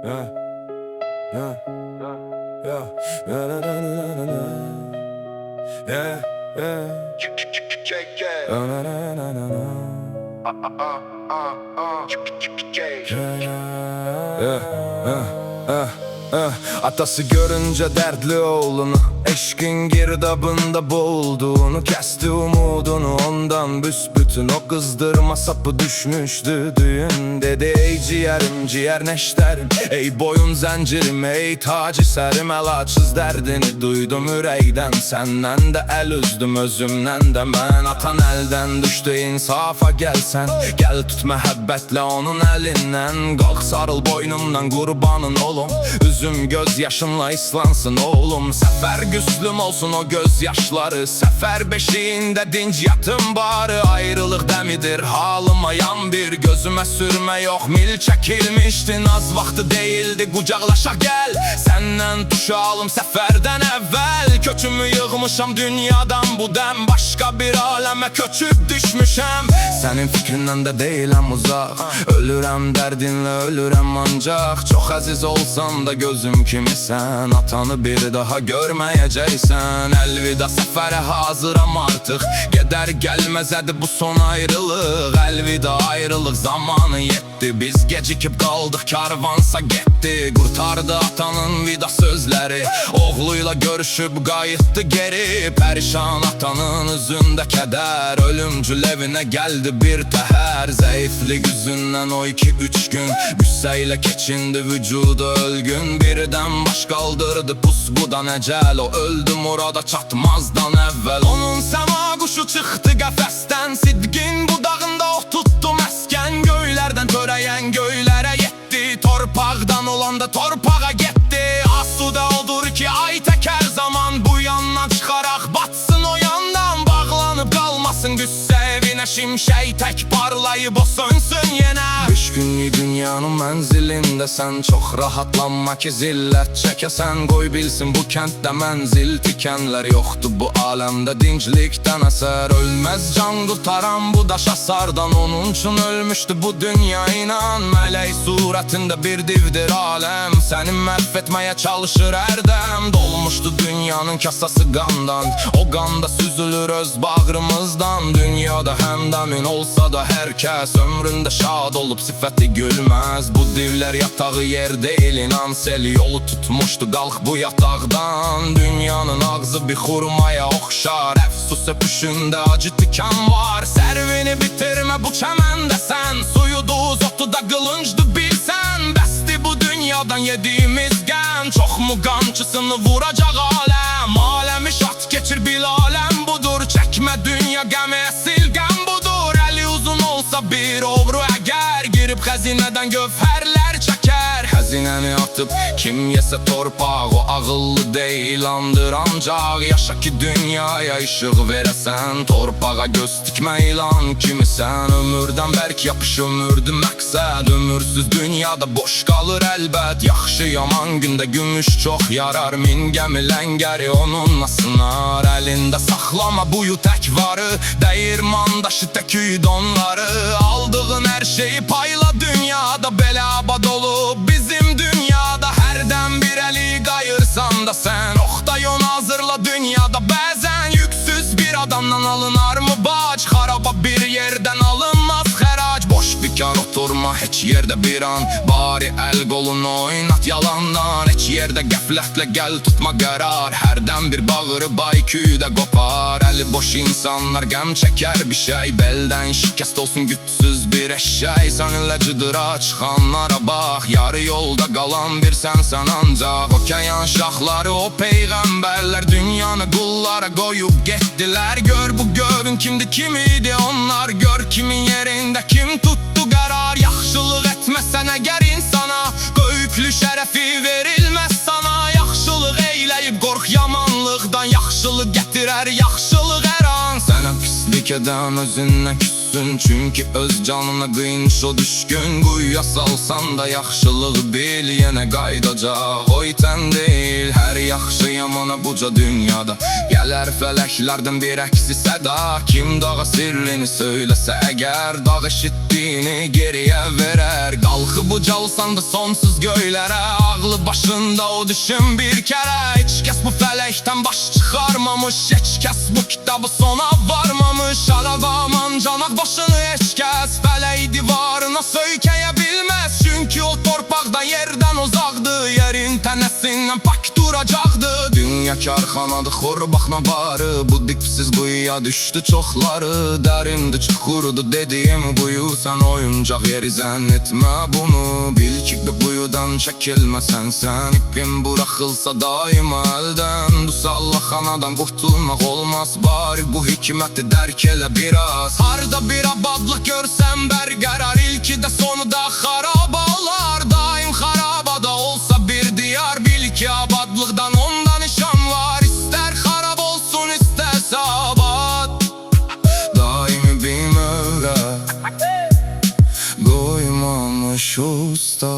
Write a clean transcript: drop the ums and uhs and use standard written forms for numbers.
Yeah, yeah, yeah, na na na na na. Yeah, yeah. Na na na na na. Atası görünce dertli oğlunu, eşkin girdabında boğulduğunu, kesti umudunu ondan büsbütün. O kızdırma sapı düşmüştü düğünde de. Ey ciğerim ciğer neşterim, ey boyun zincirim, ey tacı serim. El açız derdini duydum ürəkdən, senden de el üzdüm özümden de ben. Atan elden düştü insafa gelsen, gel tut məhəbbətle onun elinden. Qalx sarıl boynumdan qurbanın olum, üzüm göz yaşınla islansın oğlum. Səfər güslüm olsun o gözyaşları, səfər beşiğinde dinc yatım bari. Ayrılık demidir halıma yan bir, gözüme sürme yok mil çekilmiştin. Az vakti değildi kucaklaşa gel, senden tuşalım səfərdən evvel. Köçümü yığmışam dünyadan bu dem, başka bir aleme köçüp düşmüşem. Senin fikrinden de değilim uzak, ölürem derdinle ölürem ancak. Çok aziz olsan da gözüm kimisən, atanı bir daha görmeyeceksen. Elvida səfərə hazıram artık, gedər gəlməzədi bu son ayrılık. Elvida ayrılık zamanı yetti, biz gecikip kaldık karvansa gitti. Kurtardı atanın vida sözleri, oğluyla görüşüp qayıtdı geri. Perişan atanın üzündə keder, ölümcül evine geldi bir teher. Zayıflık yüzünden o 2-3 gün, güsseyle keçindi vücudu ölgün. Birden baş kaldırdı puskudan ecel, o öldü murada çatmazdan evvel. Onun sema kuşu çıktı qəfəsdən, sidgin budağında o tuttu mesken. Göylerden töreyen göylere yetti, torpaqdan olan da torpağa gitti. Asuda odur ki ay teker zaman, bu yandan çıkarak batsın o yandan. Bağlanıp kalmasın güsse evine, şimşek tek parlayıp o sönsün yine. 5 günlük dünyanın menzilinde sen çok rahatlanma ki zillet çekesen. Koy bilsin bu kentte menzil tikenler yoktu, bu alemde dinclikten eser. Ölmez can kurtaran bu daş asardan, onun için ölmüştü bu dünya inan. Melek suretinde bir divdir alem, seni mahvetmeye çalışır erdem. Dolmuştu dünyanın kasası gandan, o ganda süzülür öz bağrımızdan. Dünyada hemdemin olsa da herkes ömründe şad olup sifeti gülmez. Bu divler yatağı yer değil inan, sel yolu tutmuştu kalk bu yatağdan. Dünyanın ağzı bir hurmaya okşar, efsus öpüşünde acı tikan var. Servini bitirme bu çemende sen, suyu duz otu da kılınçdı bilsen. Besti bu dünyadan yediğimiz gen, çok mu kamçısını vuracak alem. Alemi şat geçir bil alem budur, çekme dünya gemiye silgen budur. Eli uzun olsa bir obru eğer, girip xəzinədən gövhərlər çeker. Xəzinəni atıp kim yese torpaq, o ağıllı değil andır ancak. Yaşa ki dünyaya ışık veresen, torpağa göz dikme ilan kimisen. Ömürden berk yapış ömürdü məqsəd, ömürsüz dünyada boş kalır elbet. Yaxşı yaman günde gümüş çok yarar, min gəmi ləngəri onunla sınar. Elinde saxlama buyu tek varı, dəyirman daşı tək donları. Aldığın her şeyi payla dünyada, belə abad olup bizim dünyada. Herden bir eli kayırsan da sen, oktay onu hazırla dünyada. Bazen yüksüz bir adamdan alınar mı bac, haraba bir yerden alınmaz xərac. Boş fikar oturma heç yerde bir an, bari el kolunu oynat yalandan. Heç yerde qəflətlə gel tutma qərar, herden bir bağırı bayküyü de kopar. Eli boş insanlar gəm çeker bir şey, belden şikest olsun güçsüz bir eşeği. Seninle cıdıra çıkanlara bak, yarı yolda kalan bir sensen ancak. Okayan şahları o peygamberler, dünyanı kullara koyup gettiler. Gör bu gövün kimdi kimiydi onlar, gör kimin yerinde kim tuttu karar. Yaxşılık etmesen eğer insana, göğüklü şerefi verilmez sana. Yaxşılık eyleyip kork yamanlıktan, yaxşılık getirer yaxşılık her an. Sana pislik eden özünden küs düşsün. Çünki öz canına qıymış o düşkün. Quyuya salsan da yaxşılığı bil, yenə qaydacaq. O itən deyil, hər yaxşı yamana buca dünyada. Gələr fələklərdən bir əksi səda. Kim dağa sirrini söyləsə əgər, dağ eşitdiyini geriyə verər. Qalxıb ucalsan da sonsuz göylərə, ağlı başında o düşün bir kərə. Heç kəs bu fələkdən baş çıxarmamış, heç kəs bu kitabı sona varmamış. Aravaman canaq başını heç kəs fələyi divarına söykəyə bilməz. Çünki o torpaqdan yerdən uzaqdır, yerin tənəsindən pak duracaqdı. Dünya karxanadı, xor baxma barı, bu dipsiz quyuya düşdü çoxları. Dərindir, çuxurdu dediyim quyu, sən oyuncaq yeri zənn etmə bunu. Bil ki bu quyudan çəkilməsən sən, ipin buraxılsa daima əldən. Bu sallaxanadan qurtulmaq olmaz, bari bu hikməti dərk elə biraz. Harda bir abadlıq görsən bərqərar, ilki də sonu da xarab olar. Daim xarabada olsa bir diyar, bil ki abadlıqdan onda nişan var. İstər xarab olsun, istərsə abad, daimi bir mövlə qoymamış usta.